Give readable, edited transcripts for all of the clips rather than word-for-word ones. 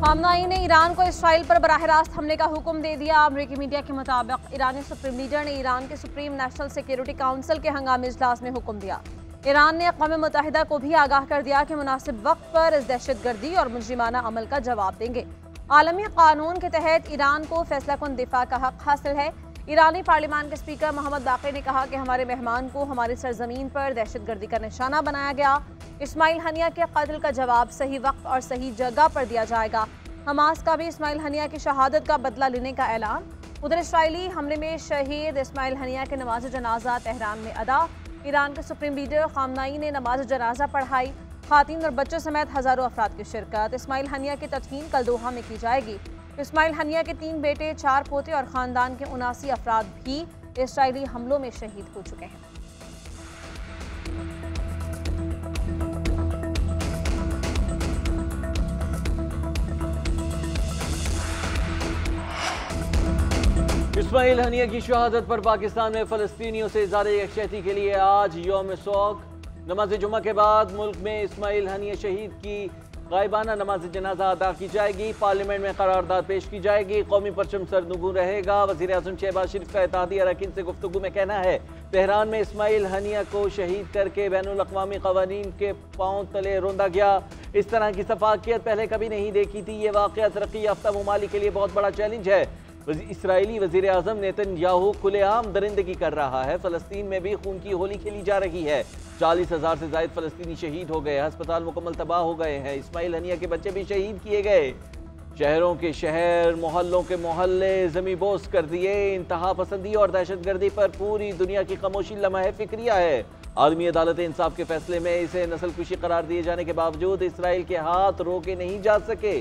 Khamenei ने Iran को Israel पर बराह रास्त हमले का हुक्म दे दिया। अमरीकी मीडिया के मुताबिक ईरानी सुप्रीम लीडर ने ईरान के सुप्रीम नेशनल सिक्योरिटी काउंसिल के हंगामी इजलास में हुक्म दिया। ईरान ने अक़वाम मुत्तहिदा को भी आगाह कर दिया कि मुनासिब वक्त पर इस दहशतगर्दी और मुजरिमाना अमल का जवाब देंगे। आलमी कानून के तहत ईरान को फैसला कुन दिफा का हक हासिल है। ईरानी पार्लियामान के स्पीकर मोहम्मद बाक़र ने कहा कि हमारे मेहमान को हमारी सरजमीन पर दहशतगर्दी का निशाना बनाया गया। इस्माइल हनिया के कत्ल का जवाब सही वक्त और सही जगह पर दिया जाएगा। हमास का भी इस्माइल हनिया की शहादत का बदला लेने का ऐलान। उधर इसराइली हमले में शहीद इस्माइल हनिया के नमाज जनाजा तेहरान में अदा। ईरान के सुप्रीम लीडर खामनेई ने नमाज जनाजा पढ़ाई। खातीन और बच्चों समेत हजारों अफराद की शिरकत। इस्माइल हनिया की तदफीन कल दोहा में की जाएगी। इस्माइल हनिया के 3 बेटे, 4 पोते और ख़ानदान के 79 अफराद भी इसराइली हमलों में शहीद हो चुके हैं। इस्माइल हनिया की शहादत पर पाकिस्तान में फ़लस्तीनियों से इज़हार यकजहती के लिए आज यौम शोक। नमाज जुमा के बाद मुल्क में इस्माइल हनिया शहीद की गायबाना नमाज जनाजा अदा की जाएगी। पार्लियामेंट में करारदाद पेश की जाएगी। कौमी परचम सरनगू रहेगा। वज़ीर आज़म शहबाज शरीफ का इत्तेहादी अरकान से गुफ्तगू में कहना है, तेहरान में इस्माइल हनिया को शहीद करके बैनुल अक़वामी क़वानीन के पाँव तले रौंदा गया। इस तरह की सफाकियत पहले कभी नहीं देखी थी। ये वाक़या तरक्की याफ्ता ममालिक के लिए बहुत बड़ा चैलेंज है। इसराइली वज़ीर आज़म नेतन्याहू खुलेआम दरिंदगी कर रहा है। फ़लस्तीन में भी खून की होली खेली जा रही है। 40,000 से ज़ायद फ़लस्तीनी शहीद हो गए। अस्पताल मुकम्मल तबाह हो गए हैं। इस्माइल हनिया के बच्चे भी शहीद किए गए। शहरों के शहर, मोहल्लों के मोहल्ले ज़मींबोस कर दिए। इंतहा पसंदी और दहशतगर्दी पर पूरी दुनिया की खामोशी लम्हा फिक्रिया है। आलमी अदालत इंसाफ के फैसले में इसे नस्लकुशी करार दिए जाने के बावजूद इसराइल के हाथ रोके नहीं जा सके।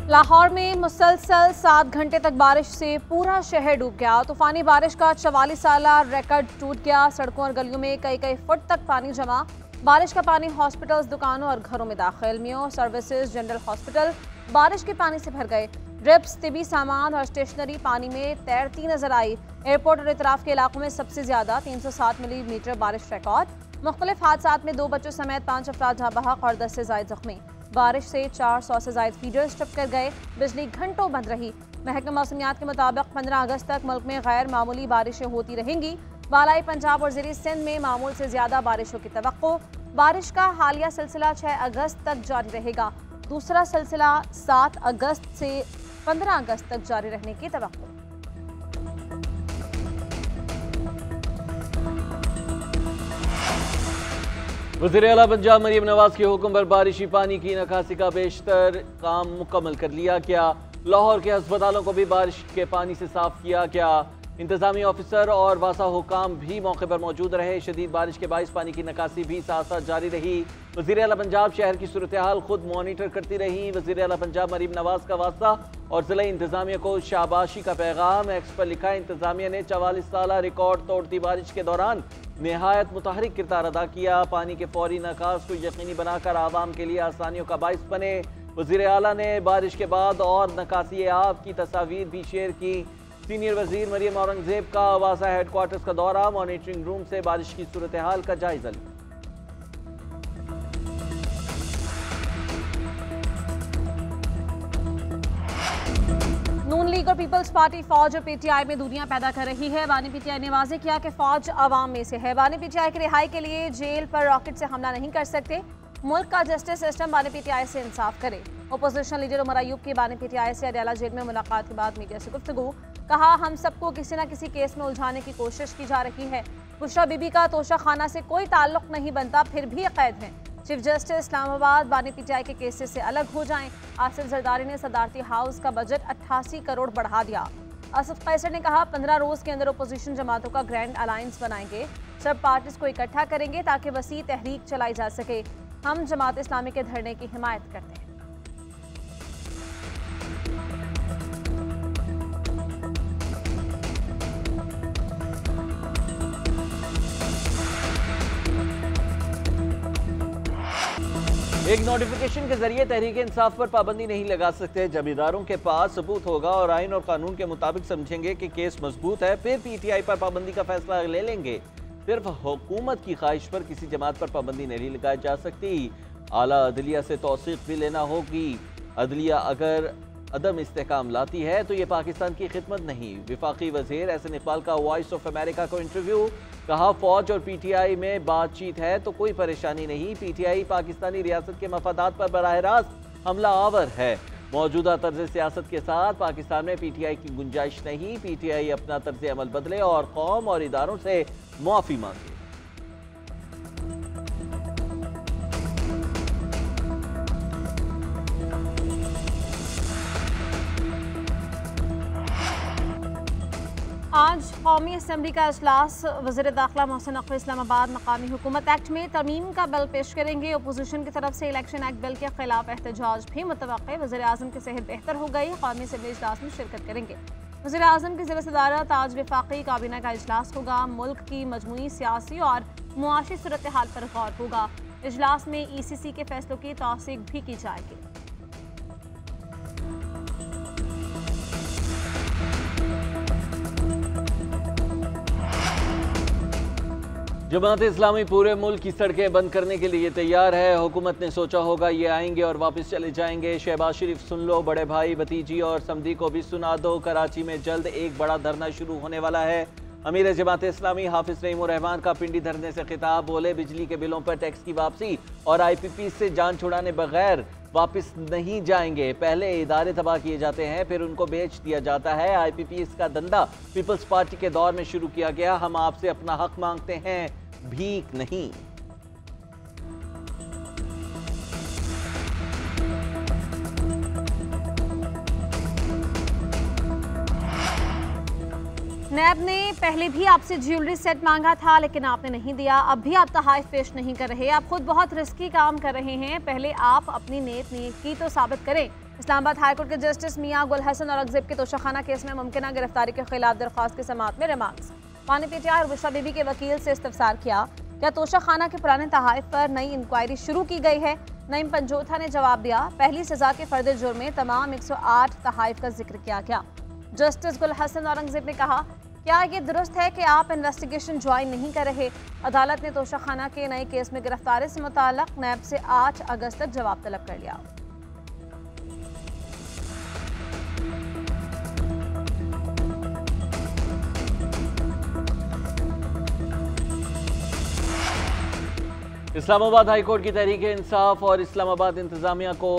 लाहौर में मुसलसल 7 घंटे तक बारिश से पूरा शहर डूब गया। तूफानी बारिश का 44 साला रिकॉर्ड टूट गया। सड़कों और गलियों में कई फुट तक पानी जमा। बारिश का पानी हॉस्पिटल्स, दुकानों और घरों में दाखिल। मियो सर्विसेज जनरल हॉस्पिटल बारिश के पानी से भर गए। ड्रिप्स, तिबी सामान और स्टेशनरी पानी में तैरती नजर आई। एयरपोर्ट और इतराफ के इलाकों में सबसे ज्यादा 307 मिलीमीटर बारिश रिकॉर्ड। मुख्तलिफ हादसात में 2 बच्चों समेत 5 अफराद जहाँ बहक और 10 से ज़ायद जख्मी। बारिश से 400 से ज़ायद फीडर्स टपकर गए। बिजली घंटों बंद रही। महकमा मौसमियात के मुताबिक 15 अगस्त तक मुल्क में गैर मामूली बारिशें होती रहेंगी। बालाई पंजाब और ज़ेरी सिंध में मामूल से ज़्यादा बारिशों की तवक्को। बारिश का हालिया सिलसिला 6 अगस्त तक जारी रहेगा। दूसरा सिलसिला 7 अगस्त से 15 अगस्त तक जारी रहने की तवक्को। वज़ीर आला पंजाब मरीम नवाज के हुक्म पर बारिशी पानी की निकासी का बेशतर काम मुकम्मल कर लिया। क्या लाहौर के अस्पतालों को भी बारिश के पानी से साफ किया? क्या इंतजामी ऑफिसर और वासा हुकाम भी मौके पर मौजूद रहे? शदीद बारिश के बाइस पानी की निकासी भी साथ साथ जारी रही। वज़ीर आला पंजाब शहर की सूरत हाल खुद मॉनिटर करती रही। वज़ीर आला पंजाब मरीम नवाज का वास्ता और ज़िला इंतजामिया को शाबाशी का पैगाम। एक्स पर लिखा, इंतजामिया ने 44 साला रिकॉर्ड तोड़ती बारिश के दौरान नहायत मुतहरिक किरदार अदा किया। पानी के फौरी निकास को यकीनी बनाकर आवाम के लिए आसानियों का बाइस बने। वज़ीर आला ने बारिश के बाद और निकासी आब की तस्वीर भी शेयर की। सीनियर वज़ीर मरियम औरंगज़ेब का वासा हेडक्वार्टर्स का दौरा। मॉनिटरिंग रूम से बारिश की सूरत हाल का जायजा लिया। नून लीग और पीपल्स पार्टी फौज और पीटीआई में दूरियां पैदा कर रही है। बानी पीटीआई ने वाज़ेह किया कि फौज अवाम में से है। बानी पीटीआई की रिहाई के लिए जेल पर रॉकेट से हमला नहीं कर सकते। मुल्क का जस्टिस सिस्टम बानी पीटीआई से इंसाफ करे। अपोजिशन लीडर उमर अयूब की बानी पीटीआई से अडयाला जेल में मुलाकात के बाद मीडिया से गुफ्तगू। कहा, हम सबको किसी न किसी केस में उलझाने की कोशिश की जा रही है। बुशरा बीबी का तोशा खाना से कोई ताल्लुक नहीं बनता, फिर भी कैद हैं। चीफ जस्टिस इस्लामाबाद बानी पीटीआई के केसेस से अलग हो जाएं। आसिफ जरदारी ने सदारती हाउस का बजट 88 करोड़ बढ़ा दिया। आसिफ कैसर ने कहा, 15 रोज के अंदर अपोजिशन जमातों का ग्रैंड अलायंस बनाएंगे। सब पार्टीज को इकट्ठा करेंगे ताकि वसी तहरीक चलाई जा सके। हम जमात इस्लामी के धरने की हिमायत करते हैं। एक नोटिफिकेशन के जरिए तहरीक इंसाफ पर पाबंदी नहीं लगा सकते। जब इदारों के पास सबूत होगा और आइन और कानून के मुताबिक समझेंगे कि केस मजबूत है, फिर पीटीआई पर पाबंदी का फैसला ले लेंगे। सिर्फ हुकूमत की ख्वाहिश पर किसी जमात पर पाबंदी नहीं लगाई जा सकती। आला अदलिया से तौसीक भी लेना होगी। अदलिया अगर अदम इस्तेहकाम लाती है तो ये पाकिस्तान की खिदमत नहीं। वफाकी वज़ीर एहसन इकबाल का वॉइस ऑफ अमेरिका को इंटरव्यू। कहा, फौज और पीटीआई में बातचीत है तो कोई परेशानी नहीं। पीटीआई पाकिस्तानी रियासत के मफादात पर बराह रास्त हमला आवर है। मौजूदा तर्ज सियासत के साथ पाकिस्तान में पीटीआई की गुंजाइश नहीं। पीटीआई अपना तर्ज अमल बदले और कौम और इदारों से मुआफ़ी मांगे। आज कौमी असम्बली का इजलास। वज़ीर दाखिला मोहसिन नकवी इस्लामाबाद मकामी हुकूमत एक्ट में तरमीम का बिल पेश करेंगे। अपोजिशन की तरफ से इलेक्शन एक्ट बिल के खिलाफ एहतजाज भी मुतवक्के। वज़ीर आज़म की सेहत बेहतर हो गई, कौमी असम्बली इजलास में शिरकत करेंगे। वज़ीर आज़म की ज़िले सदारत आज वफाकी काबीना का इजलास होगा। मुल्क की मजमूई सियासी और मुआशी सूरत हाल पर गौर होगा। इजलास में ECC के फैसलों की तौसीक भी की जाएगी। जमात इस्लामी पूरे मुल्क की सड़कें बंद करने के लिए तैयार है। हुकूमत ने सोचा होगा ये आएंगे और वापस चले जाएंगे। शहबाज शरीफ सुन लो, बड़े भाई भतीजी और समधी को भी सुना दो। कराची में जल्द एक बड़ा धरना शुरू होने वाला है। अमीर जमात इस्लामी हाफिज रहीमुर रहमान का पिंडी धरने से खिताब। बोले, बिजली के बिलों पर टैक्स की वापसी और IPP से जान छुड़ाने बगैर वापस नहीं जाएंगे। पहले इदारे तबाह किए जाते हैं, फिर उनको बेच दिया जाता है। IPP का धंधा पीपल्स पार्टी के दौर में शुरू किया गया। हम आपसे अपना हक मांगते हैं, भीख नहीं। नैब ने पहले भी आपसे ज्वेलरी सेट मांगा था, लेकिन आपने नहीं दिया। अब भी आप तहाइफ पेश नहीं कर रहे। आप खुद बहुत रिस्की काम कर रहे हैं। पहले आप अपनी नेकी तो साबित करें। इस्लामाबाद हाईकोर्ट के जस्टिस मियां गुल हसन औरंगजेब के तोशाखाना केस में मुमकिन गिरफ्तारी के खिलाफ दरख्वास्त की समाअत में रिमार्क्स। मानी PTI और बुशरा बीबी के वकील से इस्तफसार किया, क्या तोशाखाना के पुराने तहाइफ पर नई इंक्वायरी शुरू की गई है? नईम पंजोथा ने जवाब दिया, पहली सजा के फर्द जुर्म में तमाम 108 तहाइफ का जिक्र किया गया। जस्टिस गुल हसन औरंगजेब ने कहा, क्या ये दुरुस्त है कि आप इन्वेस्टिगेशन ज्वाइन नहीं कर रहे? अदालत ने तोशाखाना के नए केस में गिरफ्तारी से मुताल्लिक नैब से 8 अगस्त तक जवाब तलब कर लिया। इस्लामाबाद हाईकोर्ट की तहरीक इंसाफ और इस्लामाबाद इंतजामिया को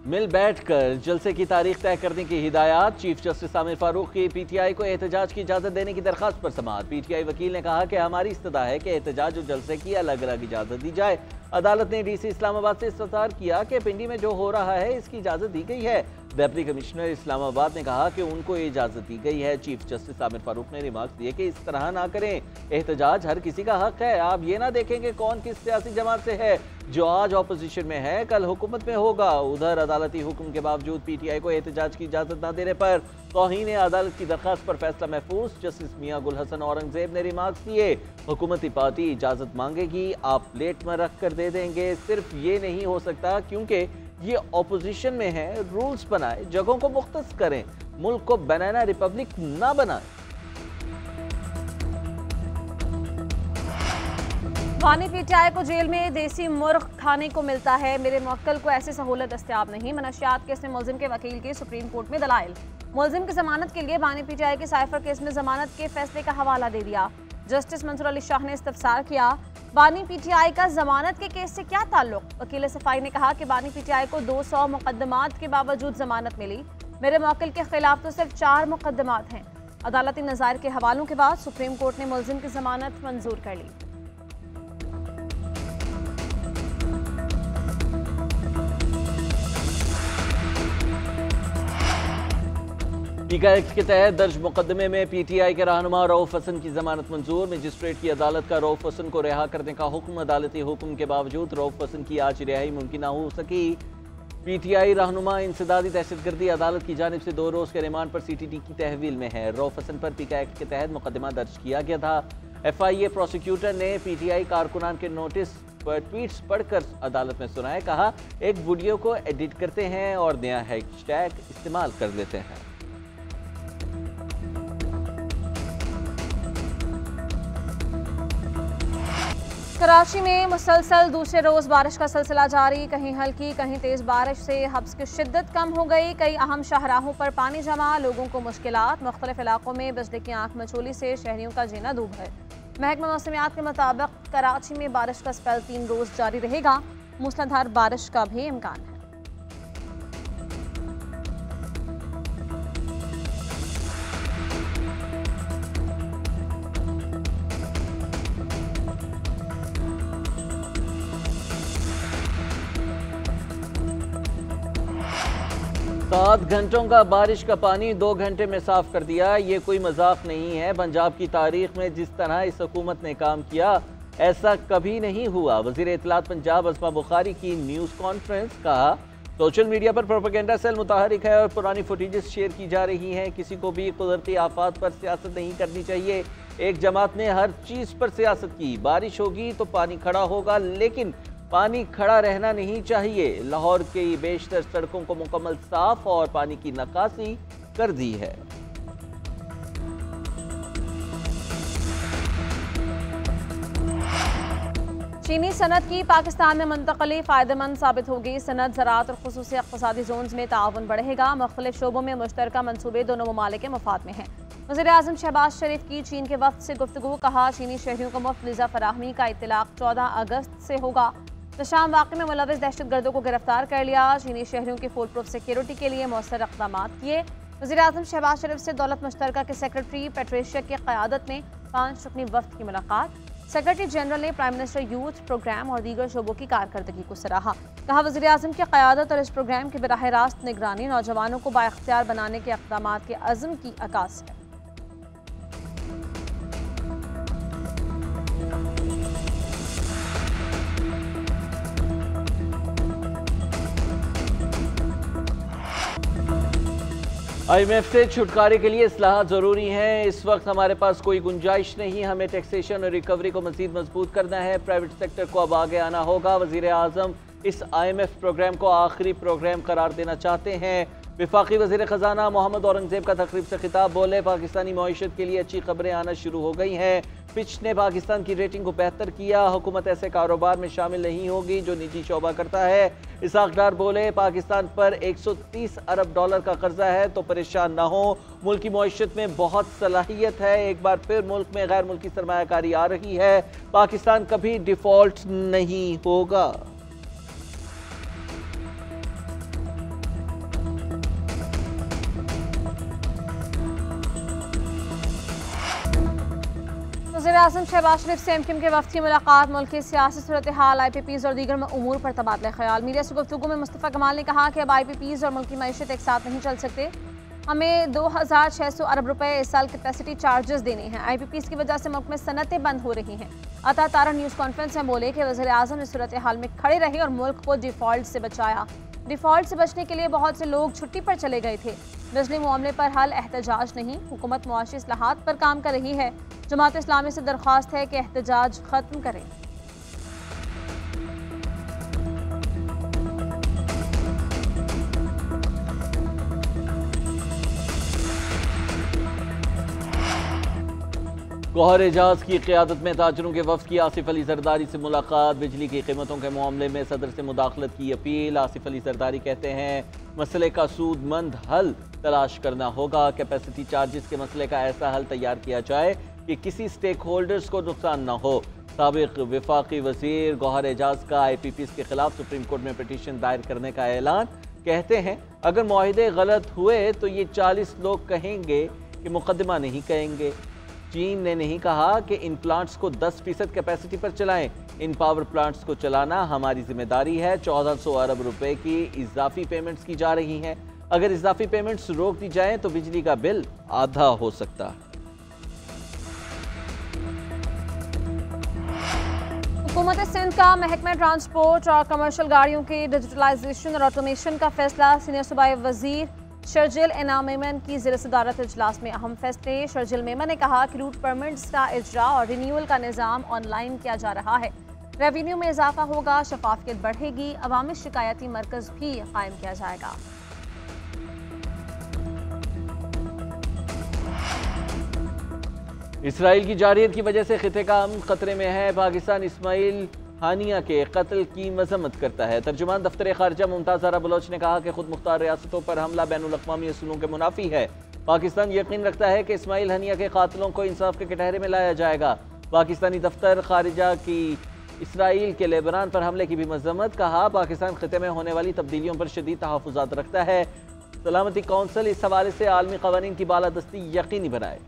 मिल बैठकर जलसे की तारीख तय करने की हिदायत। चीफ जस्टिस आमिर फारूक की PTI को एहतजाज की इजाज़त देने की दरख्वास्त पर समाअत। PTI वकील ने कहा कि हमारी इस्तदा है कि एहतजाज और जलसे की अलग अलग इजाज़त दी जाए। अदालत ने DC इस्लामाबाद से इस्तफसार किया कि पिंडी में जो हो रहा है इसकी इजाज़त दी गई है। डेप्टी कमिश्नर इस्लामाबाद ने कहा कि उनको इजाज़त दी गई है। चीफ जस्टिस आमिर फारूक ने रिमार्क्स दिए कि इस तरह ना करें, एहतजाज हर किसी का हक है। आप ये ना देखें कि कौन किस सियासी जमात से है। जो आज ऑपोजिशन में है कल हुकूमत में होगा। उधर अदालती हुक्म के बावजूद PTI को एहतजाज की इजाज़त न देने पर तौहीन अदालत की दरख्वास्त पर फैसला महफूज। जस्टिस मियां गुल हसन औरंगजेब ने रिमार्क्स दिए, हुकूमती पार्टी इजाज़त मांगेगी, आप प्लेट में रख कर दे देंगे। सिर्फ ये नहीं हो सकता क्योंकि ये ऑपोजिशन में है। रूल्स बनाए, जगहों को मुख्तस करें, मुल्क को बनाना रिपब्लिक ना बनाए। वानी PTI को जेल में देसी मुर्ग खाने को मिलता है। मेरे मुवक्किल को ऐसी सहूलत दस्तयाब नहीं। मनशियात केस में मुलजिम के वकील की सुप्रीम कोर्ट में दलाइल। मुलजिम की जमानत के लिए वानी PTI के साइफर केस में जमानत के फैसले का हवाला दे दिया। जस्टिस मंसूर अली शाह ने इस्तफसार किया, वानी PTI का जमानत के केस से क्या ताल्लुक? वकील सफाई ने कहा कि वानी PTI को 200 मुकदमात के बावजूद जमानत मिली। मेरे मुवक्किल के खिलाफ तो सिर्फ 4 मुकदमात हैं। अदालती नज़ायर के हवालों के बाद सुप्रीम कोर्ट ने मुलजिम की जमानत मंजूर कर ली। टीका एक्ट के तहत दर्ज मुकदमे में PTI के रहनुमा रऊफ हसन की जमानत मंजूर। मजिस्ट्रेट की अदालत का रऊफ हसन को रिहा करने का हुक्म। अदालती हुक्म के बावजूद रऊफ हसन की आज रिहाई मुमकिन न हो सकी। PTI रहनुमा इंसदादी दहशतगर्दी अदालत की जानिब से 2 रोज़ के रिमांड पर CTT की तहवील में है। रऊफ हसन पर टीका एक्ट के तहत मुकदमा दर्ज किया गया था। FIA प्रोसिक्यूटर ने PTI कारकुनान के नोटिस पर ट्वीट्स पढ़कर अदालत में सुनाए। कहा, एक वीडियो को एडिट करते हैं और नया हैशटैग इस्तेमाल कर लेते हैं। कराची में मुसलसल दूसरे रोज बारिश का सिलसिला जारी। कहीं हल्की कहीं तेज बारिश से हब्स की शिद्दत कम हो गई। कई अहम शाहराहों पर पानी जमा, लोगों को मुश्किलात। मुख्तलिफ इलाकों में बिजली की आंख मचोली से शहरियों का जीना दूब है। महकमा मौसमियात के मुताबिक कराची में बारिश का स्पेल 3 रोज जारी रहेगा। मूसलाधार बारिश का भी इम्कान है। सात घंटों का बारिश का पानी 2 घंटे में साफ कर दिया। ये कोई मजाक नहीं है। पंजाब की तारीख में जिस तरह इस हुकूमत ने काम किया ऐसा कभी नहीं हुआ। वजीर इत्तलात पंजाब अस्मा बुखारी की न्यूज़ कॉन्फ्रेंस। कहा, सोशल मीडिया पर प्रोपेगेंडा सेल मुतहरिक है और पुरानी फुटेजेस शेयर की जा रही हैं। किसी को भी कुदरती आफात पर सियासत नहीं करनी चाहिए। एक जमात ने हर चीज़ पर सियासत की। बारिश होगी तो पानी खड़ा होगा, लेकिन पानी खड़ा रहना नहीं चाहिए। लाहौर की बेशतर सड़कों को मुकम्मल साफ और पानी की निकासी कर दी है। चीनी सनत की पाकिस्तान में मुंतकली फ़ायदेमंद साबित होगी। सनत, ज़राअत और खुसूसी इक़्तिसादी जोन्स में ताउन बढ़ेगा। मुख्तलिफ शोबों में मुश्तरका मंसूबे दोनों ममालिक के मफाद में हैं। वज़ीर-ए-आज़म शहबाज शरीफ की चीन के वफ़द से गुफ्तगू। कहा, चीनी शहरियों को मुफ्त वीज़ा फराहमी का इत्तलाक़ 14 अगस्त से होगा। शाम वाक़े में मुलविस दहशतगर्दों को गिरफ्तार कर लिया। चीनी शहरियों की फुल प्रूफ सिक्योरिटी के लिए मौसर इक़दाम किए। वज़ीर-ए-आज़म शहबाज शरीफ से दौलत मुश्तरका के सेक्रेटरी पेट्रिशिया की क़यादत में 5 रुकनी वफ़द की मुलाकात। सेक्रेटरी जनरल ने प्राइम मिनिस्टर यूथ प्रोग्राम और दीगर शोबों की कारकर्दगी को सराहा। कहा, वज़ीर-ए-आज़म की क़यादत और इस प्रोग्राम की बराह रास्त निगरानी नौजवानों को बाइख्तियार बनाने के इक़दाम के अज़्म की अक्कास है। IMF से छुटकारे के लिए इस्लाहात ज़रूरी हैं। इस वक्त हमारे पास कोई गुंजाइश नहीं। हमें टैक्सेशन और रिकवरी को मज़ीद मजबूत करना है। प्राइवेट सेक्टर को अब आगे आना होगा। वज़ीर-ए-आज़म इस IMF प्रोग्राम को आखिरी प्रोग्राम करार देना चाहते हैं। वफाकी वज़ीर ख़जाना मोहम्मद औरंगज़ेब का तकरीब से खिताब। बोले, पाकिस्तानी मईशत के लिए अच्छी खबरें आना शुरू हो गई हैं। फिच ने पाकिस्तान की रेटिंग को बेहतर किया। हुकूमत ऐसे कारोबार में शामिल नहीं होगी जो निजी शोबा करता है। इसहाक डार बोले, पाकिस्तान पर 130 अरब डॉलर का कर्जा है तो परेशान ना हो। मुल्क की मईशत में बहुत सलाहियत है। एक बार फिर मुल्क में गैर मुल्की सरमायाकारी आ रही है। पाकिस्तान कभी डिफॉल्ट नहीं होगा। वज़ीर-ए-आज़म शहबाज शरीफ से MKM के वफ़द की मुलाकात। मुल्क की सियासी सूरत हाल, IPPs और दीगर उमूर पर तबादला ख्याल। मीडिया से गुफ्तगू में मुस्तफ़ा कमाल ने कहा कि अब IPPs और मुल्क की मईशत एक साथ नहीं चल सकते। हमें 2600 अरब रुपए इस साल कैपेसिटी चार्जेस देने हैं। IPPs की वजह से मुल्क में सनतें बंद हो रही हैं। अता तारा न्यूज़ कॉन्फ्रेंस में बोले कि वज़ीर-ए-आज़म इस सूरत हाल में खड़े रहे और मुल्क को डिफ़ॉल्ट से बचाया। डिफ़ॉल्ट से बचने के लिए बहुत से लोग छुट्टी पर चले गए थे। बिजली मामले पर हल एहतजाज नहीं, हुकूमत मुआशी इस्लाहात पर काम कर रही है। जमात इस्लामी से दरख्वास्त है कि एहतजाज खत्म करें। गौहर एजाज की क़यादत में ताजरों के वफ़द की आसिफ अली जरदारी से मुलाकात। बिजली की कीमतों के मामले में सदर से मुदाखलत की अपील। आसिफ अली जरदारी कहते हैं, मसले का सूदमंद हल तलाश करना होगा। कैपेसिटी चार्जेस के मसले का ऐसा हल तैयार किया जाए कि किसी स्टेक होल्डर्स को नुकसान न हो। साबिक़ वफाकी वज़ीर गौहर एजाज का IPPs के खिलाफ सुप्रीम कोर्ट में पिटीशन दायर करने का ऐलान। कहते हैं, अगर मुआहिदे गलत हुए तो ये 40 लोग कहेंगे कि मुकदमा नहीं कहेंगे। चीन ने नहीं कहा कि इन प्लांट्स को 10% कैपेसिटी पर चलाएं। इन पावर प्लांट्स को चलाना हमारी जिम्मेदारी है। 1400 अरब रुपए की इजाफी पेमेंट्स की जा रही हैं। अगर इजाफी पेमेंट्स रोक दी जाएं तो बिजली का बिल आधा हो सकता है। हुकूमत सिंध का महकमा ट्रांसपोर्ट और कमर्शियल गाड़ियों की डिजिटलाइजेशन और ऑटोमेशन का फैसला। सीनियर सूबाई वजीर शर्जिल इनाम मेमन की ज़ेर सदारत इजलास में अहम फैसले। शर्जिल मेमन ने कहा कि रूट परमिट्स का इजरा और रिन्यूअल का निज़ाम ऑनलाइन किया जा रहा है। रेवेन्यू में इजाफा होगा, शफाफियत बढ़ेगी, अवामी शिकायती मरकज़ भी कायम किया जाएगा। इसराइल की जारहियत की वजह से खिते का अमन खतरे में है। पाकिस्तान इस्माइल हानिया के कत्ल की मजम्मत करता है। तर्जुमान दफ्तर खारजा मुमताज़ ज़हरा बलोच ने कहा कि खुद मुख्तार रियासतों पर हमला बैनुल अक़वामी असूलों के मुनाफी है। पाकिस्तान यकीन रखता है कि इस्माइल हानिया के कातिलों को इंसाफ के कटहरे में लाया जाएगा। पाकिस्तानी दफ्तर खारजा की इसराइल के लेबनान पर हमले की भी मजम्मत। कहा पाकिस्तान खिते में होने वाली तब्दीलियों पर शदीद तहफ़्फ़ुज़ात रखता है। सलामती कौंसिल इस हवाले से आलमी क़वानीन की बालादस्ती यकीनी बनाए।